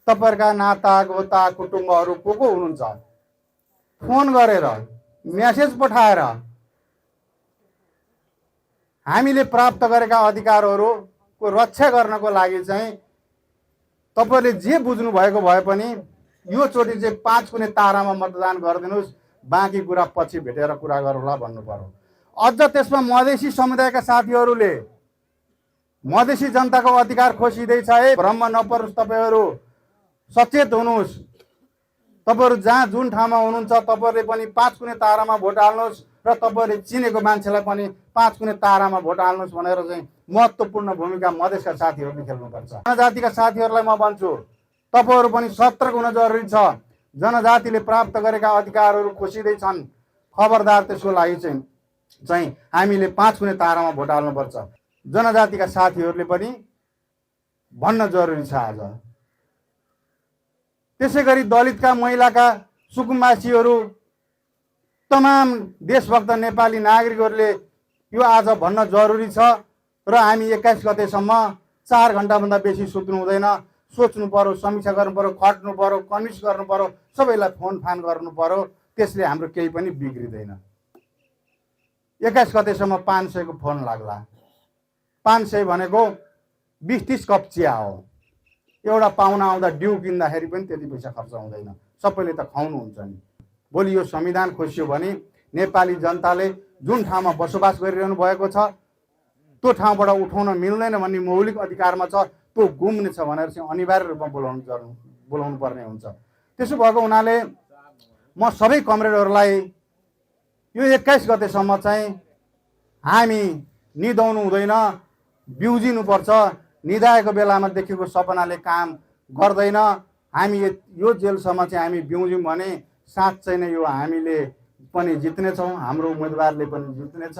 तपाईहरुका नाता गोता कुटुम्बहरू को हुनुहुन्छ फोन गरेर मेसेज पठाएर हामीले प्राप्त गरेका अधिकारहरूको रक्षा गर्नको लागि चाहिँ तपाईले जे बुझ्नु भएको भए पनि यो चोटि चाहिँ 5 कुने तारामा मतदान गरिदिनुस्, बाँकी कुरा पछि भेटेर कुरा गरौँला भन्नु पर्यो। अझ त्यसमा मधेसी समुदायका साथीहरूले मधेसी जनताको अधिकार खोसिँदैछ है, भ्रम नपरोस्, तपाईहरु सचेत हुनुहोस्। तपाईहरु जहाँ जुन ठाउँमा हुनुहुन्छ तपाईहरुले पनि 5 कुने तारामा भोट हाल्नुहोस् र तपाईहरुले चिनेको मान्छेलाई पनि 5 कुने तारामा भोट हाल्नुहोस् भनेर चाहिँ महत्त्वपूर्ण भूमिका मधेसका साथीहरूले खेल्नुपर्छ। जनजातिका साथीहरूलाई म भन्छु तपाईहरु पनि सतर्क हुन जरुरी छ। जनजातिले प्राप्त गरेका अधिकारहरू खोसिँदैछन्, खबरदार। त्यसको लागि चाहिँ हामीले 5 कुने तारामा भोट हाल्नुपर्छ। जनजातिका साथीहरूले पनि भन्न जरुरी छ आज। त्यसैगरी दलितका, महिलाका, सुकुम्बासीहरू, तमाम देशभक्त नेपाली नागरिकहरूले यो आज भन्न जरुरी छ। र हामी 21 गतेसम्म 4 घण्टाभन्दा बेसी सुत्नु हुँदैन। सोच्नु पर्यो, समीक्षा गर्नु पर्यो, खट्नु पर्यो, कन्भिन्स गर्नु पर्यो, सबैलाई फोन फान गर्नु पर्यो। त्यसले हाम्रो केही पनि बिग्रिदैन। 21 गतेसम्म 500 को फोन लाग्ला। 500 भनेको 20-30 कप चिया हो। एउटा पाहुना आउँदा ड्यू किन्दाखेरि पनि त्यति पैसा खर्च हुँदैन। सबैले त खुवाउनु हुन्छ नि। भोलि यो संविधान खोसियो भने नेपाली जनताले जुन ठाउँमा बसोबास गरिरहनु भएको छ त्यो ठाउँबाट उठाउन मिल्दैन भन्ने मौलिक अधिकारमा छ, त्यो गुम्ने छ भनेर चाहिँ अनिवार्य रूपमा बोलाउनु पर्ने हुन्छ। त्यसो भएको हुनाले म सबै कमरेडहरूलाई यो 21 गतेसम्म चाहिँ हामी निदाउनु हुँदैन, बिउजिनुपर्छ। निदाएको बेलामा देखेको सपनाले काम गर्दैन। हामी यो जेलसम्म चाहिँ हामी बिउज्यौँ भने साँच्चै नै यो हामीले पनि जित्नेछौँ, हाम्रो उम्मेदवारले पनि जित्नेछ।